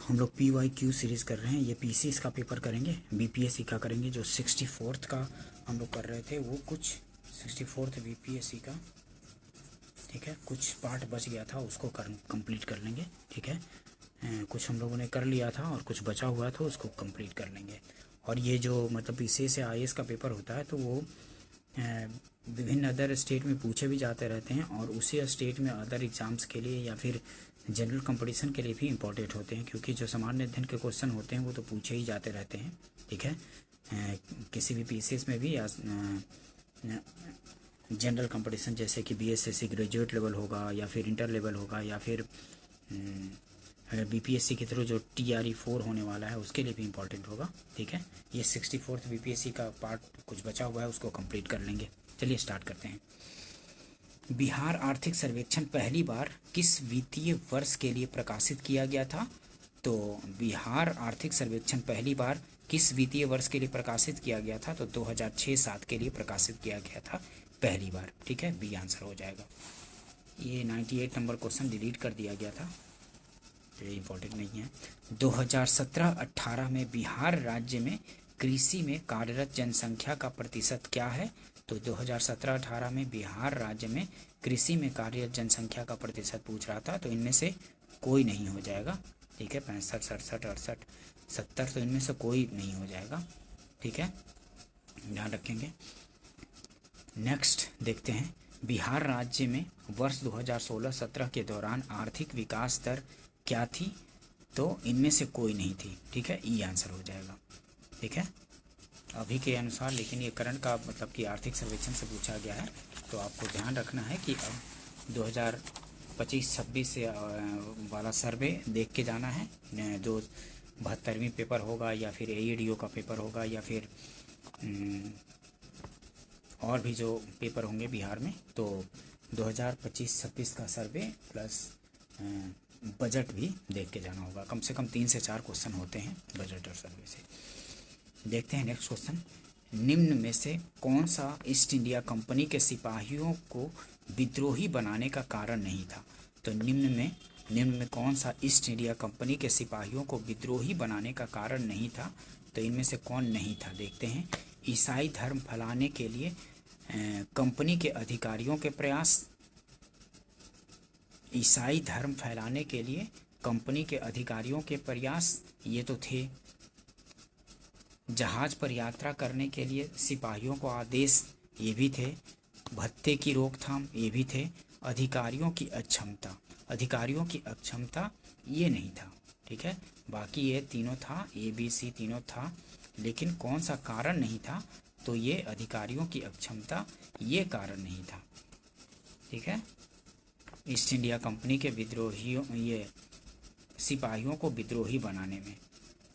हम लोग PYQ series कर रहे हैं। ये PCs का पेपर करेंगे, BPSC का करेंगे। जो 64th का हम लोग कर रहे थे वो कुछ 64th BPSC का, ठीक है, कुछ पार्ट बच गया था उसको कंप्लीट कर लेंगे, ठीक है। कुछ हम लोगों ने कर लिया था और कुछ बचा हुआ था उसको कंप्लीट कर लेंगे। और ये जो मतलब PCS से IAS का पेपर होता है तो वो विभिन्न अदर स्टेट में पूछे भी जाते रहते हैं और उसी स्टेट में अदर एग्ज़ाम्स के लिए या फिर जनरल कंपटीशन के लिए भी इम्पोर्टेंट होते हैं, क्योंकि जो सामान्य अध्ययन के क्वेश्चन होते हैं वो तो पूछे ही जाते रहते हैं, ठीक है। किसी भी PCS में भी या जनरल कंपटीशन जैसे कि BSSC ग्रेजुएट लेवल होगा या फिर इंटर लेवल होगा या फिर BPSC के थ्रू जो TRE 4 होने वाला है उसके लिए भी इम्पोर्टेंट होगा, ठीक है। ये 64th BPSC का पार्ट कुछ बचा हुआ है उसको कंप्लीट कर लेंगे। चलिए स्टार्ट करते हैं। बिहार आर्थिक सर्वेक्षण पहली बार किस वित्तीय वर्ष के लिए प्रकाशित किया गया था? तो बिहार आर्थिक सर्वेक्षण पहली बार किस वित्तीय वर्ष के लिए प्रकाशित किया गया था? तो 2006-07 के लिए प्रकाशित किया गया था पहली बार, ठीक है। बी आंसर हो जाएगा। ये 98 नंबर क्वेश्चन डिलीट कर दिया गया था, ये इम्पोर्टेंट नहीं है। 2017-18 में बिहार राज्य में कृषि में कार्यरत जनसंख्या का प्रतिशत क्या है? तो 2017-18 में बिहार राज्य में कृषि में कार्यरत जनसंख्या का प्रतिशत पूछ रहा था, तो इनमें से कोई नहीं हो जाएगा, ठीक है। 65, 67, 68, 70 तो इनमें से कोई नहीं हो जाएगा, ठीक है, ध्यान रखेंगे। नेक्स्ट देखते हैं, बिहार राज्य में वर्ष 2016-17 के दौरान आर्थिक विकास दर क्या थी? तो इनमें से कोई नहीं थी, ठीक है, ई आंसर हो जाएगा, ठीक है, अभी के अनुसार। लेकिन ये करंट का मतलब कि आर्थिक सर्वेक्षण से पूछा गया है, तो आपको ध्यान रखना है कि अब 2025-26 से वाला सर्वे देख के जाना है। जो 72वीं पेपर होगा या फिर AEDO का पेपर होगा या फिर और भी जो पेपर होंगे बिहार में, तो 2025-26 का सर्वे प्लस बजट भी देख के जाना होगा। कम से कम 3 से 4 क्वेश्चन होते हैं बजट और सर्वे से। देखते हैं नेक्स्ट क्वेश्चन, निम्न में से कौन सा ईस्ट इंडिया कंपनी के सिपाहियों को विद्रोही बनाने का कारण नहीं था? तो निम्न में कौन सा ईस्ट इंडिया कंपनी के सिपाहियों को विद्रोही बनाने का कारण नहीं था? तो इनमें से कौन नहीं था देखते हैं। ईसाई धर्म फैलाने के लिए कंपनी के अधिकारियों के प्रयास, ईसाई धर्म फैलाने के लिए कंपनी के अधिकारियों के प्रयास ये तो थे। जहाज पर यात्रा करने के लिए सिपाहियों को आदेश ये भी थे। भत्ते की रोकथाम ये भी थे। अधिकारियों की अक्षमता ये नहीं था, ठीक है। बाकी ये तीनों था, ABC तीनों था, लेकिन कौन सा कारण नहीं था? तो ये अधिकारियों की अक्षमता ये कारण नहीं था, ठीक है। ईस्ट इंडिया कंपनी के विद्रोहियों, ये सिपाहियों को विद्रोही बनाने में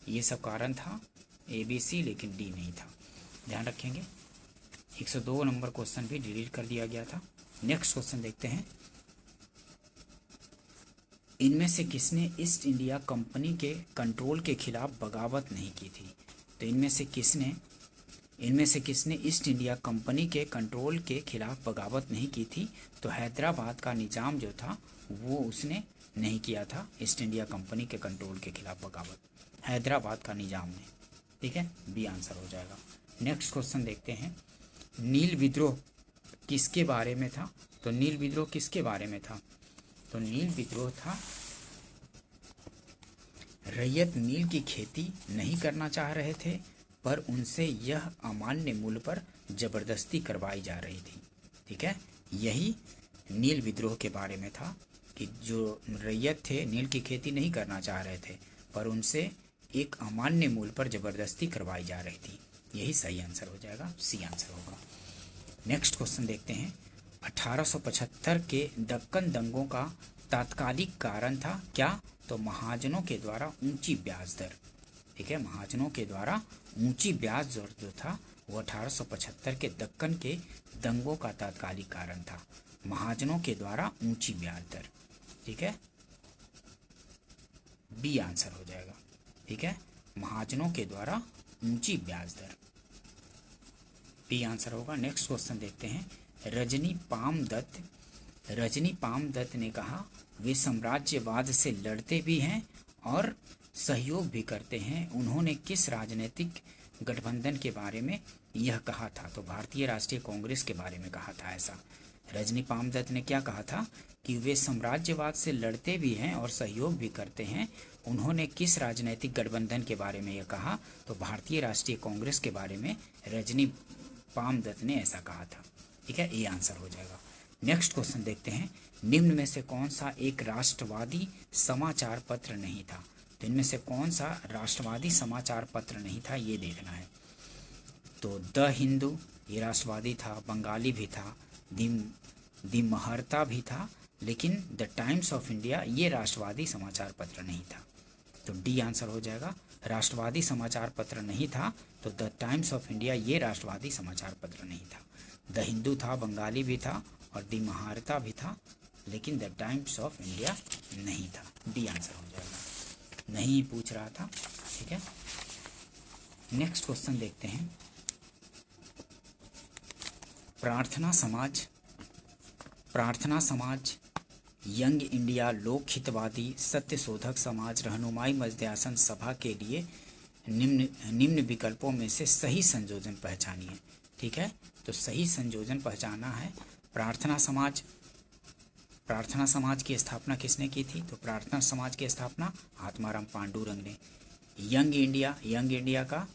ये सब कारण था, ABC, लेकिन D नहीं था, ध्यान रखेंगे। 102 नंबर क्वेश्चन भी डिलीट कर दिया गया था। नेक्स्ट क्वेश्चन देखते हैं, इनमें से किसने ईस्ट इंडिया कंपनी के कंट्रोल के खिलाफ बगावत नहीं की थी? तो इनमें से किसने ईस्ट इंडिया कंपनी के कंट्रोल के खिलाफ बगावत नहीं की थी? तो हैदराबाद का निजाम जो था वो उसने नहीं किया था ईस्ट इंडिया कंपनी के कंट्रोल के खिलाफ बगावत, हैदराबाद का निजाम ने, ठीक है, बी आंसर हो जाएगा। नेक्स्ट क्वेश्चन देखते हैं, नील विद्रोह किसके बारे में था? तो नील विद्रोह किसके बारे में था? तो नील विद्रोह था, रैयत नील की खेती नहीं करना चाह रहे थे पर उनसे यह अमान्य मूल्य पर जबरदस्ती करवाई जा रही थी, ठीक है। यही नील विद्रोह के बारे में था कि जो रैयत थे नील की खेती नहीं करना चाह रहे थे पर उनसे एक अमान्य मूल्य पर जबरदस्ती करवाई जा रही थी। यही सही आंसर हो जाएगा, सी आंसर होगा। नेक्स्ट क्वेश्चन देखते हैं, 1875 के दक्कन दंगों का तात्कालिक कारण था क्या? तो महाजनों के द्वारा ऊंची ब्याज दर, ठीक है, महाजनों के द्वारा ऊंची ब्याज दर जो था वो 1875 के दक्कन के दंगों का तात्कालिक कारण था। महाजनों के द्वारा ऊंची ब्याज दर, ठीक है, बी आंसर हो जाएगा, ठीक है, महाजनों के द्वारा ऊंची ब्याज दर, बी आंसर होगा। नेक्स्ट क्वेश्चन देखते हैं, रजनी पाम दत्त ने कहा वे साम्राज्यवाद से लड़ते भी हैं और सहयोग भी करते हैं। उन्होंने किस राजनीतिक गठबंधन के बारे में यह कहा था? तो भारतीय राष्ट्रीय कांग्रेस के बारे में कहा था ऐसा। रजनी पामदत्त ने क्या कहा था कि वे साम्राज्यवाद से लड़ते भी हैं और सहयोग भी करते हैं। उन्होंने किस राजनीतिक गठबंधन के बारे में यह कहा? तो भारतीय राष्ट्रीय कांग्रेस के बारे में रजनी पामदत्त ने ऐसा कहा था। ठीक है, ये आंसर हो जाएगा। नेक्स्ट क्वेश्चन देखते हैं, निम्न में से कौन सा एक राष्ट्रवादी समाचार पत्र नहीं था? तो इनमें से कौन सा राष्ट्रवादी समाचार पत्र नहीं था, ये देखना है। तो द हिंदू ये राष्ट्रवादी था, बंगाली भी था, दी महर्ता भी था, लेकिन द टाइम्स ऑफ इंडिया ये राष्ट्रवादी समाचार पत्र नहीं था। तो डी आंसर हो जाएगा। राष्ट्रवादी समाचार पत्र नहीं था, तो द टाइम्स ऑफ इंडिया ये राष्ट्रवादी समाचार पत्र नहीं था। द हिंदू था, बंगाली भी था और दी महारता भी था, लेकिन द टाइम्स ऑफ इंडिया नहीं था। डी आंसर हो जाएगा, नहीं पूछ रहा था। ठीक है, नेक्स्ट क्वेश्चन देखते हैं। प्रार्थना समाज, यंग इंडिया, लोक हितवादी, सत्य शोधक समाज, रहनुमाई मजदयासन सभा के लिए निम्न विकल्पों में से सही संयोजन पहचानिए। ठीक है, तो सही संयोजन पहचाना है। प्रार्थना समाज की स्थापना किसने की थी? तो प्रार्थना समाज की स्थापना आत्माराम पांडुरंग ने। यंग इंडिया का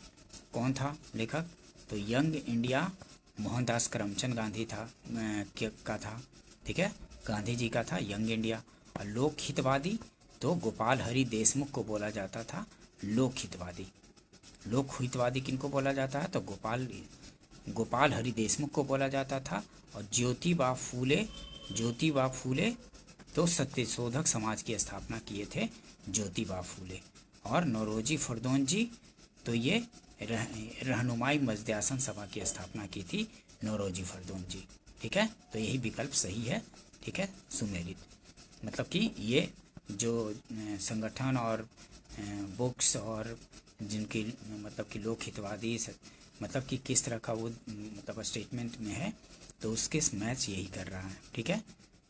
कौन था लेखक? तो यंग इंडिया मोहनदास करमचंद गांधी का था। ठीक है, गांधी जी का था यंग इंडिया। और लोक हितवादी तो गोपाल हरि देशमुख को बोला जाता था लोक हितवादी किनको बोला जाता है? तो गोपाल हरि देशमुख को बोला जाता था। और ज्योतिबा फूले तो सत्यशोधक समाज की स्थापना किए थे ज्योतिबा फूले। और नौरोजी फरदौन जी तो ये रहनुमाई मजदयासन सभा की स्थापना की थी नौरोजी फरदौन जी। ठीक है, तो यही विकल्प सही है। ठीक है, सुमेलित मतलब कि ये जो संगठन और बुक्स और जिनकी मतलब कि लोक हितवादी मतलब कि किस तरह का वो मतलब स्टेटमेंट में है, तो उसके मैच यही कर रहा है। ठीक है,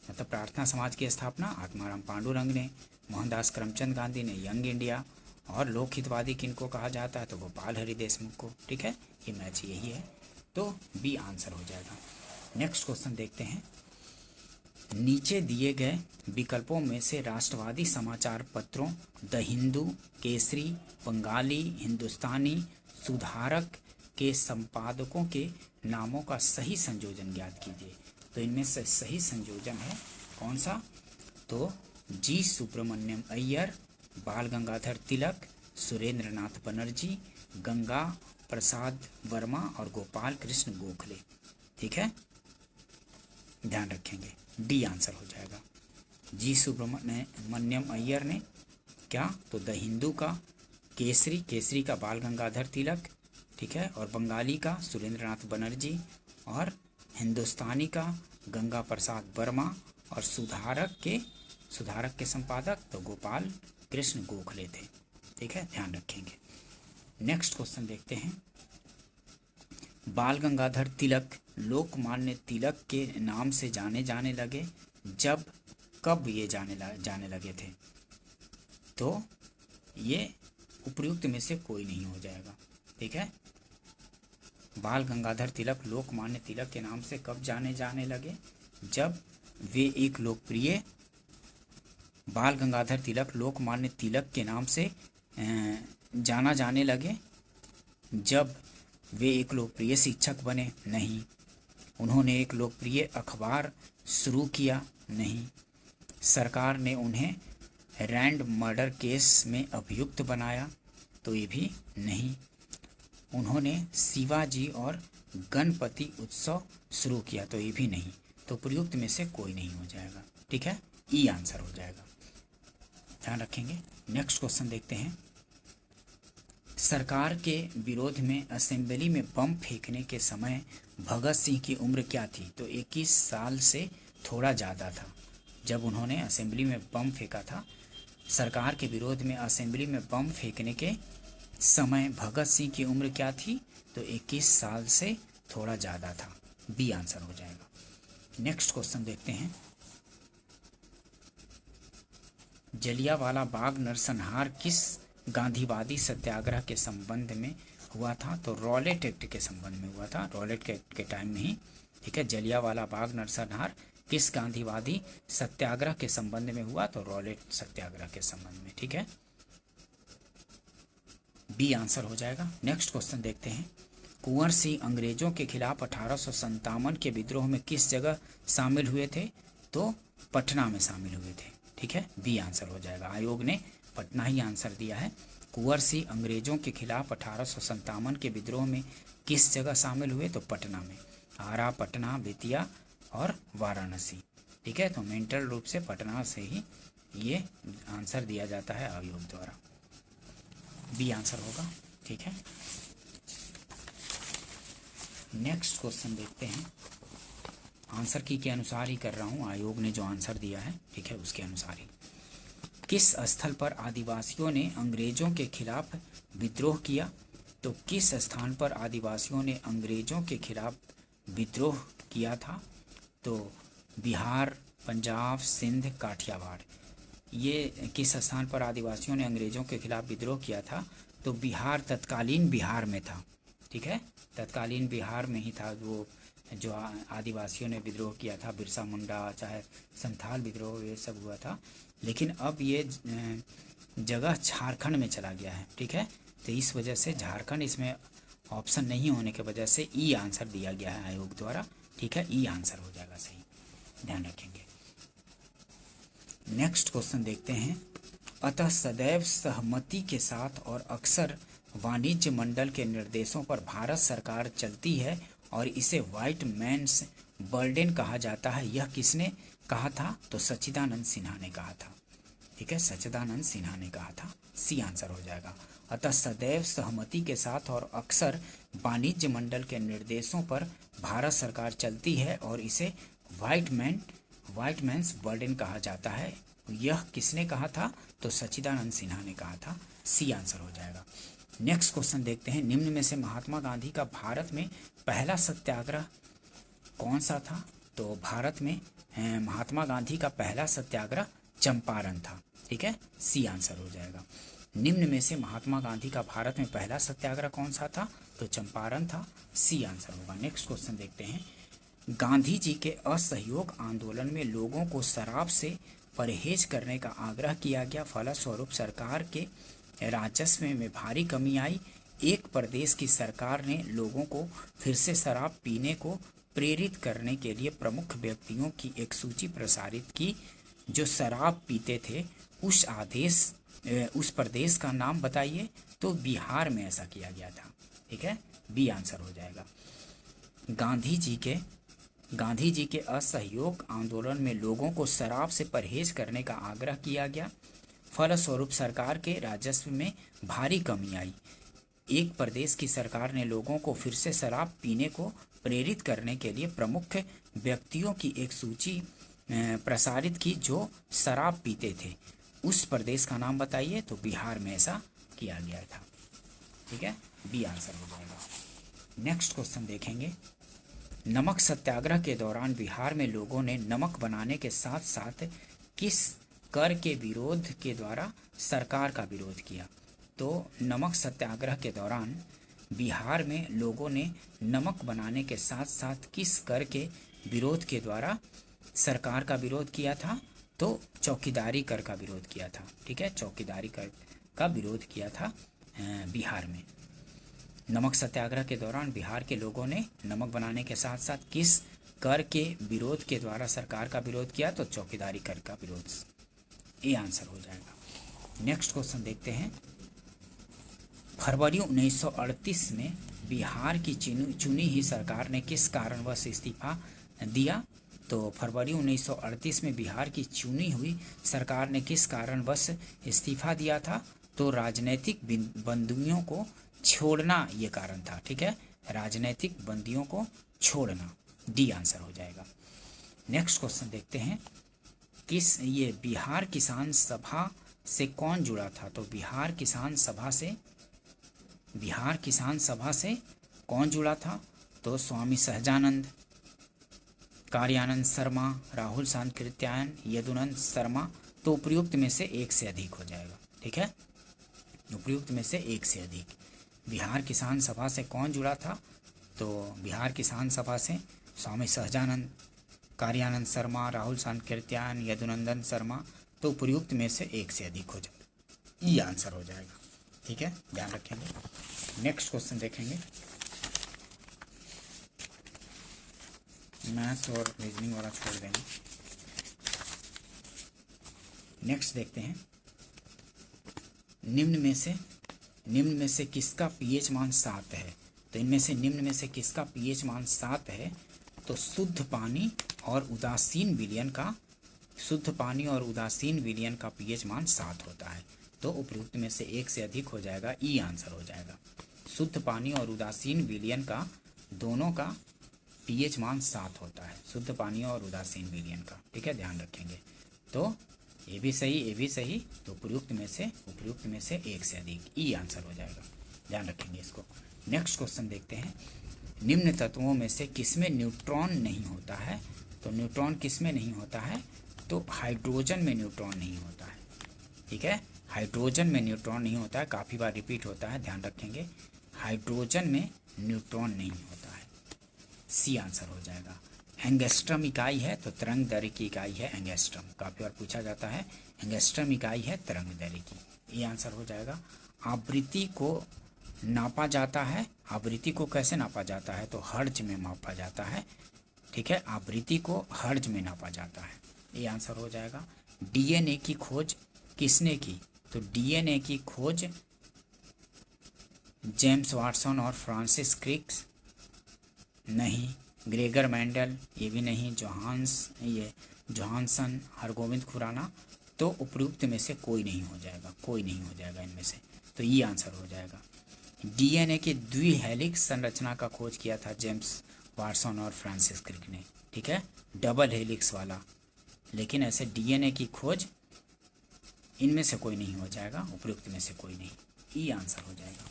मतलब प्रार्थना समाज की स्थापना आत्माराम पांडुरंग ने, मोहनदास करमचंद गांधी ने यंग इंडिया, और लोक हितवादी किनको कहा जाता है? तो गोपाल हरि देशमुख को। ठीक है, ये मैच यही है, तो बी आंसर हो जाएगा। नेक्स्ट क्वेश्चन देखते हैं। नीचे दिए गए विकल्पों में से राष्ट्रवादी समाचार पत्रों द हिंदू, केसरी, बंगाली, हिंदुस्तानी, सुधारक के संपादकों के नामों का सही संयोजन ज्ञात कीजिए। तो इनमें से सही संयोजन है कौन सा? तो जी सुब्रमण्यम अय्यर, बाल गंगाधर तिलक, सुरेंद्र नाथ बनर्जी, गंगा प्रसाद वर्मा और गोपाल कृष्ण गोखले। ठीक है, ध्यान रखेंगे, डी आंसर हो जाएगा। जी सुब्रमण्यम अय्यर ने क्या? तो द हिंदू का केसरी का बाल गंगाधर तिलक, ठीक है, और बंगाली का सुरेंद्र नाथ बनर्जी, और हिंदुस्तानी का गंगा प्रसाद वर्मा, और सुधारक के संपादक तो गोपाल कृष्ण गोखले थे। ठीक है, ध्यान रखेंगे। नेक्स्ट क्वेश्चन देखते हैं। बाल गंगाधर तिलक लोकमान्य तिलक के नाम से जाने लगे कब ये जाने लगे थे? तो ये उपयुक्त में से कोई नहीं हो जाएगा। ठीक है, बाल गंगाधर तिलक लोकमान्य तिलक के नाम से कब जाने लगे? जब वे एक लोकप्रिय बाल गंगाधर तिलक लोकमान्य तिलक के नाम से जाने लगे जब वे एक लोकप्रिय शिक्षक बने? नहीं। उन्होंने एक लोकप्रिय अखबार शुरू किया? नहीं। सरकार ने उन्हें रैंड मर्डर केस में अभियुक्त बनाया? तो ये भी नहीं। उन्होंने शिवाजी और गणपति उत्सव शुरू किया? तो ये भी नहीं। तो प्रयुक्त में से कोई नहीं हो जाएगा। ठीक है, ई आंसर हो जाएगा, ध्यान रखेंगे। नेक्स्ट क्वेश्चन देखते हैं। सरकार के विरोध में असेंबली में बम फेंकने के समय भगत सिंह की उम्र क्या थी? तो 21 साल से थोड़ा ज़्यादा था जब उन्होंने असेंबली में बम फेंका था। सरकार के विरोध में असेंबली में बम फेंकने के समय भगत सिंह की उम्र क्या थी? तो 21 साल से थोड़ा ज़्यादा था, बी आंसर हो जाएगा। नेक्स्ट क्वेश्चन देखते हैं। जलियांवाला बाग नरसंहार किस गांधीवादी सत्याग्रह के संबंध में हुआ था? तो रॉलेट एक्ट के संबंध में हुआ था, रॉलेट एक्ट के टाइम में ही, ठीक है। जलियांवाला बाग नरसंहार किस गांधीवादी सत्याग्रह के संबंध में हुआ? तो रॉलेट सत्याग्रह के संबंध में, ठीक है। बी आंसर हो जाएगा। नेक्स्ट क्वेश्चन देखते हैं। कुंवर सिंह अंग्रेजों के खिलाफ 1857 के विद्रोह में किस जगह शामिल हुए थे? तो पटना में शामिल हुए थे, ठीक है। बी आंसर हो जाएगा। आयोग ने पटना ही आंसर दिया है। कुंवर सिंह अंग्रेजों के खिलाफ 1857 के विद्रोह में किस जगह शामिल हुए? तो पटना में। आरा, पटना, बेतिया और वाराणसी, ठीक है। तो मेंटल रूप से पटना से ही ये आंसर दिया जाता है आयोग द्वारा। बी आंसर होगा, ठीक है। नेक्स्ट क्वेश्चन देखते हैं। आंसर की के अनुसार ही कर रहा हूँ, आयोग ने जो आंसर दिया है, ठीक है, उसके अनुसार ही। किस स्थल पर आदिवासियों ने अंग्रेजों के खिलाफ विद्रोह किया? तो किस स्थान पर आदिवासियों ने अंग्रेजों के खिलाफ विद्रोह किया था? तो बिहार, पंजाब, सिंध, काठियावाड़। ये किस स्थान पर आदिवासियों ने अंग्रेजों के खिलाफ विद्रोह किया था? तो बिहार, तत्कालीन बिहार में था, ठीक है। तत्कालीन बिहार में ही था वो जो आदिवासियों ने विद्रोह किया था। बिरसा मुंडा, चाहे संथाल विद्रोह, ये सब हुआ था। लेकिन अब ये जगह झारखंड में चला गया है, ठीक है। तो इस वजह से झारखंड इसमें ऑप्शन नहीं होने की वजह से ई आंसर दिया गया है आयोग द्वारा, ठीक है। ई आंसर हो जाएगा सही, ध्यान रखेंगे। नेक्स्ट क्वेश्चन देखते हैं। अतः सदैव सहमति के साथ और अक्सर वाणिज्य मंडल के निर्देशों पर भारत सरकार चलती है और इसे व्हाइट मैन्स बर्डन कहा जाता है, यह किसने कहा था? तो सच्चिदानंद सिन्हा ने कहा था, ठीक है। सच्चिदानंद सिन्हा ने कहा था। सी आंसर हो जाएगा। अतः सदैव सहमति के साथ और अक्सर वाणिज्य मंडल के निर्देशों पर भारत सरकार चलती है और इसे व्हाइट मैन्स बर्डन कहा जाता है, यह किसने कहा था? तो सच्चिदानंद सिन्हा ने कहा था। सी आंसर हो जाएगा। नेक्स्ट क्वेश्चन देखते हैं। निम्न में से महात्मा गांधी का भारत में पहला सत्याग्रह कौन सा था? तो भारत में महात्मा गांधी का पहला सत्याग्रह चंपारण था, ठीक है। सी आंसर हो जाएगा। निम्न में से महात्मा गांधी का भारत में पहला सत्याग्रह कौन सा था? तो चंपारण था। सी आंसर होगा। नेक्स्ट क्वेश्चन देखते हैं। गांधी जी के असहयोग आंदोलन में लोगों को शराब से परहेज करने का आग्रह किया गया, फलस्वरूप सरकार के राजस्व में भारी कमी आई। एक प्रदेश की सरकार ने लोगों को फिर से शराब पीने को प्रेरित करने के लिए प्रमुख व्यक्तियों की एक सूची प्रसारित की जो शराब पीते थे। उस प्रदेश का नाम बताइए। तो बिहार में ऐसा किया गया था, ठीक है। बी आंसर हो जाएगा। गांधी जी के असहयोग आंदोलन में लोगों को शराब से परहेज करने का आग्रह किया गया, फलस्वरूप सरकार के राजस्व में भारी कमी आई। एक प्रदेश की सरकार ने लोगों को फिर से शराब पीने को प्रेरित करने के लिए प्रमुख व्यक्तियों की एक सूची प्रसारित की जो शराब पीते थे। उस प्रदेश का नाम बताइए। तो बिहार में ऐसा किया गया था, ठीक है। बी आंसर हो जाएगा। नेक्स्ट क्वेश्चन देखेंगे। नमक सत्याग्रह के दौरान बिहार में लोगों ने नमक बनाने के साथ साथ किस कर के विरोध के द्वारा सरकार का विरोध किया? तो नमक सत्याग्रह के दौरान बिहार में लोगों ने नमक बनाने के साथ साथ किस कर के विरोध के द्वारा सरकार का विरोध किया था? तो चौकीदारी कर का विरोध किया था, ठीक है। चौकीदारी कर का विरोध किया था बिहार में। नमक सत्याग्रह के दौरान बिहार के लोगों ने नमक बनाने के साथ साथ किस कर के विरोध के द्वारा सरकार का विरोध किया? तो चौकीदारी कर का विरोध। ये आंसर हो जाएगा। नेक्स्ट क्वेश्चन देखते हैं। फरवरी 1938 में बिहार की चुनी ही सरकार ने किस कारणवश इस्तीफा दिया? तो फरवरी 1938 में बिहार की चुनी हुई सरकार ने किस कारणवश इस्तीफा दिया था? तो राजनीतिक बंदियों को छोड़ना ये कारण था, ठीक है। राजनीतिक बंदियों को छोड़ना। डी आंसर हो जाएगा। नेक्स्ट क्वेश्चन देखते हैं। ये बिहार किसान सभा से कौन जुड़ा था? तो बिहार किसान सभा से कौन जुड़ा था? तो स्वामी सहजानंद, कार्यानंद शर्मा, राहुल सांकृत्यायन, यदुनंद शर्मा। तो उपयुक्त में से एक से अधिक हो जाएगा, ठीक है। उपयुक्त में से एक से अधिक। बिहार किसान सभा से कौन जुड़ा था? तो बिहार किसान सभा से स्वामी सहजानंद, कार्यानंद शर्मा, राहुल सांकृत्यायन, यदुनंदन शर्मा। तो उपयुक्त में से एक से अधिक हो जाएगा, ये आंसर हो जाएगा। ठीक है, ध्यान रखेंगे। नेक्स्ट क्वेश्चन देखेंगे, मैथ्स और रीजनिंग वाला छोड़ देंगे। नेक्स्ट देखते हैं, निम्न में से किसका पीएच मान 7 है? तो इनमें से निम्न में से किसका पीएच मान 7 है? तो शुद्ध पानी और उदासीन विलयन का पीएच मान 7 होता है। तो उपयुक्त में से एक से अधिक हो जाएगा, ई आंसर हो जाएगा। शुद्ध पानी और उदासीन विलयन का दोनों का पीएच मान 7 होता है, शुद्ध पानी और उदासीन विलयन का। ठीक है, ध्यान रखेंगे। तो ये भी सही, तो उपयुक्त में से एक से अधिक, ई आंसर हो जाएगा। ध्यान रखेंगे इसको। नेक्स्ट क्वेश्चन देखते हैं, निम्न तत्वों में से किसमें न्यूट्रॉन नहीं होता है? तो न्यूट्रॉन किसमें नहीं होता है? तो हाइड्रोजन में न्यूट्रॉन नहीं होता है। ठीक है, हाइड्रोजन में न्यूट्रॉन नहीं होता है, काफ़ी बार रिपीट होता है, ध्यान रखेंगे। हाइड्रोजन में न्यूट्रॉन नहीं होता है, सी आंसर हो जाएगा। एंगस्ट्रम इकाई है तो तरंग दैर्घ्य की इकाई है एंगस्ट्रम, काफ़ी बार पूछा जाता है। एंगस्ट्रम इकाई है तरंग दैर्घ्य की, ये आंसर हो जाएगा। आवृत्ति को नापा जाता है, आवृत्ति को कैसे नापा जाता है? तो हर्ट्ज में मापा जाता है। ठीक है, आवृत्ति को हर्ट्ज में नापा जाता है, ये आंसर हो जाएगा। डीएनए की खोज किसने की? तो डीएनए की खोज जेम्स वाटसन और फ्रांसिस क्रिक नहीं, ग्रेगर मेंडल ये भी नहीं, जोहानसन, हरगोविंद खुराना। तो उपयुक्त में से कोई नहीं हो जाएगा इनमें से, तो ये आंसर हो जाएगा। डीएनए के द्विहेलिक्स संरचना का खोज किया था जेम्स वाटसन और फ्रांसिस क्रिक ने। ठीक है, डबल हेलिक्स वाला, लेकिन ऐसे डीएनए की खोज इनमें से कोई नहीं हो जाएगा, उपयुक्त में से कोई नहीं, ये आंसर हो जाएगा।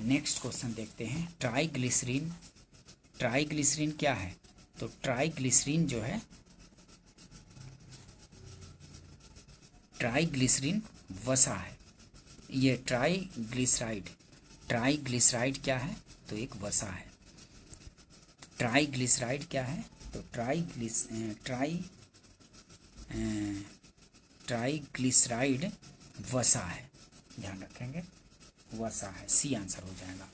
नेक्स्ट क्वेश्चन देखते हैं, ट्राइग्लिसरीन क्या है? तो ट्राइग्लिसरीन जो है, ट्राइग्लिसरीन वसा है। ये ट्राइग्लिसराइड क्या है? तो एक वसा है। ट्राइग्लिसराइड क्या है? तो ट्राइग्लिसराइड वसा है, ध्यान रखेंगे, वसा है, सी आंसर हो जाएगा।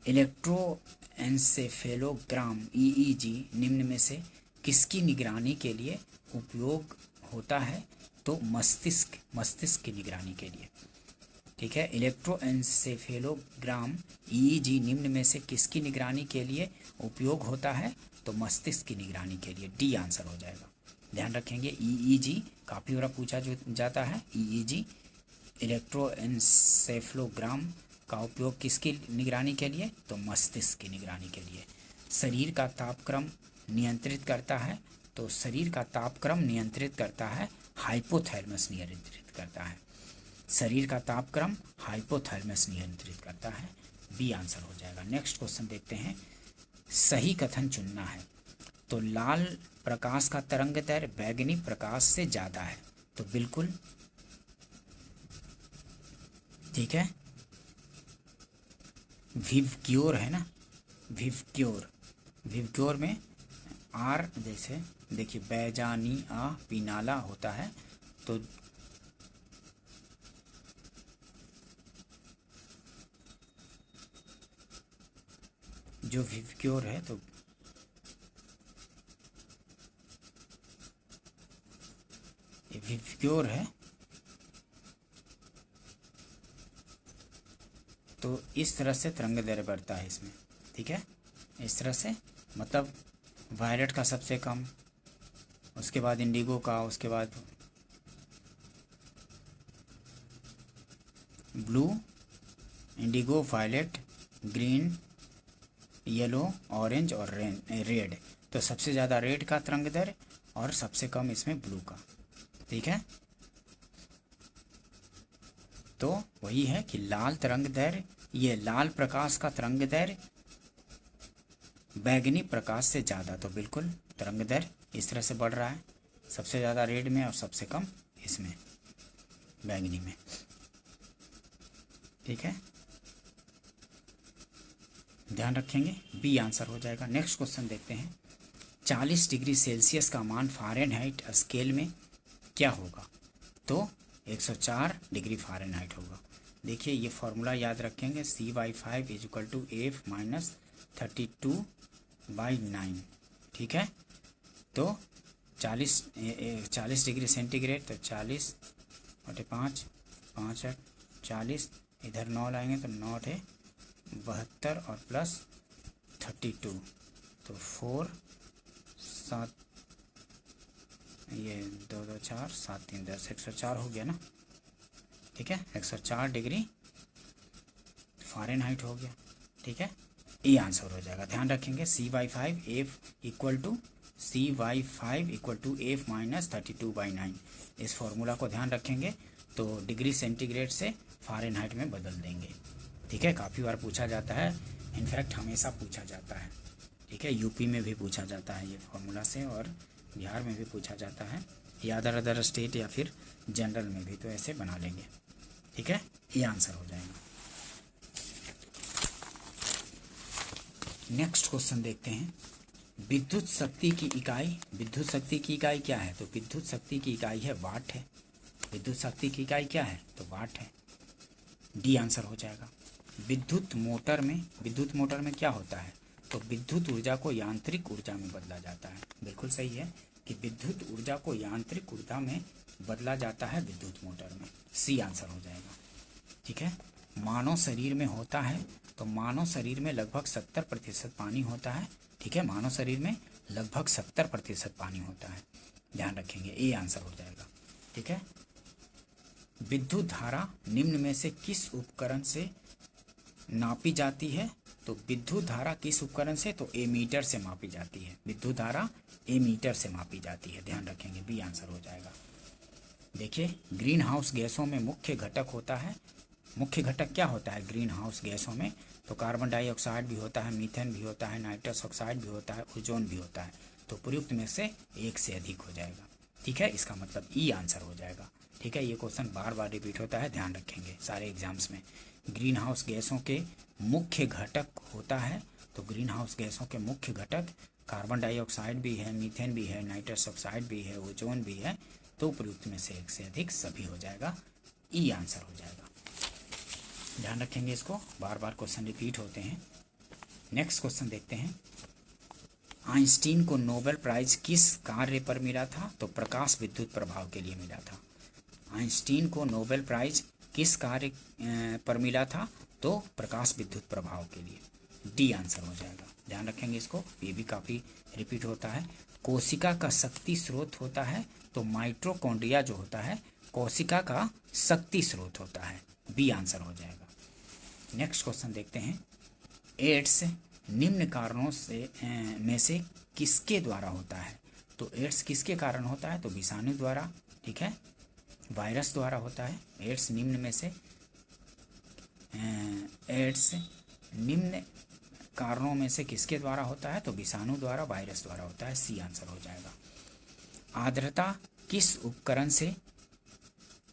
इलेक्ट्रोएन्सेफेलोग्राम ईईजी निम्न में से किसकी निगरानी के लिए उपयोग होता है? तो मस्तिष्क की निगरानी के लिए। ठीक है, इलेक्ट्रोएन्सेफेलोग्राम ईईजी निम्न में से किसकी निगरानी के लिए उपयोग होता है? तो मस्तिष्क की निगरानी के लिए, डी आंसर हो जाएगा। ध्यान रखेंगे, ईईजी काफ़ी बार पूछा जाता है। ईईजी इलेक्ट्रोएन्सेफेलोग्राम का उपयोग किसकी निगरानी के लिए? तो मस्तिष्क की निगरानी के लिए। शरीर का तापक्रम नियंत्रित करता है, तो शरीर का तापक्रम नियंत्रित करता है हाइपोथैलेमस नियंत्रित करता है। शरीर का तापक्रम हाइपोथैलेमस नियंत्रित करता है, बी आंसर हो जाएगा। नेक्स्ट क्वेश्चन देखते हैं, सही कथन चुनना है। तो लाल प्रकाश का तरंगदैर्घ्य बैंगनी प्रकाश से ज़्यादा है, तो बिल्कुल ठीक है, विवक्योर है ना, विवक्योर में आर, जैसे देखिए बैजानी आ पिनाला होता है, तो जो विवक्योर है, तो ये विवक्योर है, तो इस तरह से तरंगदैर्घ्य बढ़ता है इसमें। ठीक है, इस तरह से, मतलब वायलेट का सबसे कम, उसके बाद इंडिगो का, उसके बाद blue, indigo, violet, green, yellow, orange और रेड। तो सबसे ज़्यादा रेड का तरंगदैर्घ्य और सबसे कम इसमें ब्लू का। ठीक है, तो वही है कि लाल तरंगदैर्घ्य, ये लाल प्रकाश का तरंगदैर्घ्य बैंगनी प्रकाश से ज़्यादा, तो बिल्कुल तरंगदैर्घ्य इस तरह से बढ़ रहा है, सबसे ज़्यादा रेड में और सबसे कम इसमें बैंगनी में। ठीक है, ध्यान रखेंगे, बी आंसर हो जाएगा। नेक्स्ट क्वेश्चन देखते हैं, 40 डिग्री सेल्सियस का मान फ़ारेनहाइट स्केल में क्या होगा? तो 104 डिग्री फ़ारेनहाइट होगा। देखिए ये फॉर्मूला याद रखेंगे, CY5 = F - 32/9, ठीक है। तो 40 डिग्री सेंटीग्रेड, तो 40/5, 5 8 40, इधर 9 लाएंगे तो 9 है 72 और प्लस 32, तो 4 7, ये 2 2 4 7 3 10, 104 हो गया ना, ठीक है। 104 डिग्री फ़ारेनहाइट हो गया, ठीक है, ये आंसर हो जाएगा। ध्यान रखेंगे, CY5 F - 32/9, इस फॉर्मूला को ध्यान रखेंगे तो डिग्री सेंटीग्रेड से फ़ारेनहाइट में बदल देंगे, ठीक है। काफ़ी बार पूछा जाता है, इनफैक्ट हमेशा पूछा जाता है, ठीक है। यूपी में भी पूछा जाता है ये फॉर्मूला से, और बिहार में भी पूछा जाता है, या अदर स्टेट या फिर जनरल में भी, तो ऐसे बना लेंगे, ठीक है, ये आंसर हो जाएगा। नेक्स्ट क्वेश्चन देखते हैं, विद्युत शक्ति की इकाई क्या है? तो विद्युत शक्ति की इकाई है वाट है। विद्युत शक्ति की इकाई क्या है? तो वाट है, डी आंसर हो जाएगा। विद्युत मोटर में क्या होता है? तो विद्युत ऊर्जा को यांत्रिक ऊर्जा में बदला जाता है। बिल्कुल सही है कि विद्युत ऊर्जा को यांत्रिक ऊर्जा में बदला जाता है विद्युत मोटर में, सी आंसर हो जाएगा, ठीक है। मानव शरीर में होता है, तो मानव शरीर में लगभग 70% पानी होता है, ठीक है। मानव शरीर में लगभग 70% पानी होता है, ध्यान रखेंगे, ए आंसर हो जाएगा, ठीक है। विद्युत धारा निम्न में से किस उपकरण से नापी जाती है? तो विद्युत धारा किस उपकरण से? तो एमीटर से मापी जाती है। विद्युत धारा एमीटर से मापी जाती है, ध्यान रखेंगे, बी आंसर हो जाएगा। देखिए ग्रीन हाउस गैसों में मुख्य घटक होता है, मुख्य घटक क्या होता है ग्रीन हाउस गैसों में? तो कार्बन डाइऑक्साइड भी होता है, मीथेन भी होता है, नाइट्रस ऑक्साइड भी होता है, ओजोन भी होता है। तो प्रयुक्त में से एक से अधिक हो जाएगा, ठीक है। इसका मतलब ई आंसर हो जाएगा, ठीक है। ये क्वेश्चन बार बार रिपीट होता है, ध्यान रखेंगे सारे एग्जाम्स में। ग्रीन हाउस गैसों के मुख्य घटक होता है, तो ग्रीन हाउस गैसों के मुख्य घटक कार्बन डाइऑक्साइड भी है, मीथेन भी है, नाइट्रस ऑक्साइड भी है, ओजोन भी है। तो प्रयुक्त में से एक से अधिक सभी हो जाएगा, ई आंसर हो जाएगा। ध्यान रखेंगे इसको, बार बार क्वेश्चन रिपीट होते हैं। नेक्स्ट क्वेश्चन देखते हैं, आइंस्टीन को नोबेल प्राइज किस कार्य पर मिला था? तो प्रकाश विद्युत प्रभाव के लिए मिला था। आइंस्टीन को नोबेल प्राइज किस कार्य पर मिला था? तो प्रकाश विद्युत प्रभाव के लिए, डी आंसर हो जाएगा। ध्यान रखेंगे इसको, ये भी काफ़ी रिपीट होता है। कोशिका का शक्ति स्रोत होता है, तो माइटोकॉन्ड्रिया जो होता है कोशिका का शक्ति स्रोत होता है, बी आंसर हो जाएगा। नेक्स्ट क्वेश्चन देखते हैं, एड्स निम्न कारणों से में से किसके द्वारा होता है? तो एड्स किसके कारण होता है? तो विषाणु द्वारा, ठीक है, वायरस द्वारा होता है। एड्स निम्न में से एड्स निम्न कारणों में से किसके द्वारा होता है? तो विषाणु द्वारा, वायरस द्वारा होता है, सी आंसर हो जाएगा। आर्द्रता किस उपकरण से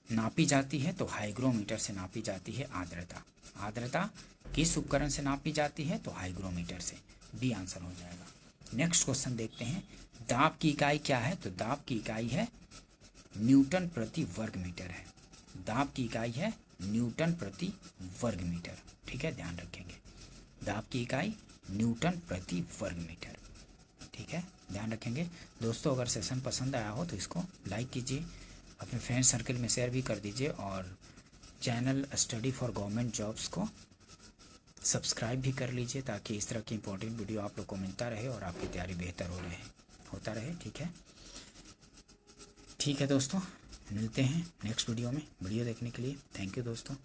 नापी जाती है? तो हाइग्रोमीटर से नापी जाती है आर्द्रता। आर्द्रता किस उपकरण से नापी जाती है? तो हाइग्रोमीटर से, डी आंसर हो जाएगा। नेक्स्ट क्वेश्चन देखते हैं, दाब की इकाई क्या है? तो दाब की इकाई है न्यूटन प्रति वर्ग मीटर है। दाब की इकाई है न्यूटन प्रति वर्ग मीटर, ठीक है, ध्यान रखेंगे, दाब की इकाई न्यूटन प्रति वर्ग मीटर, ठीक है, ध्यान रखेंगे। दोस्तों अगर सेशन पसंद आया हो तो इसको लाइक कीजिए, अपने फ्रेंड सर्कल में शेयर भी कर दीजिए, और channel study for government jobs को सब्सक्राइब भी कर लीजिए, ताकि इस तरह की इंपॉर्टेंट वीडियो आप लोग को मिलता रहे और आपकी तैयारी बेहतर होता रहे, ठीक है। ठीक है दोस्तों, मिलते हैं नेक्स्ट वीडियो में। वीडियो देखने के लिए थैंक यू दोस्तों।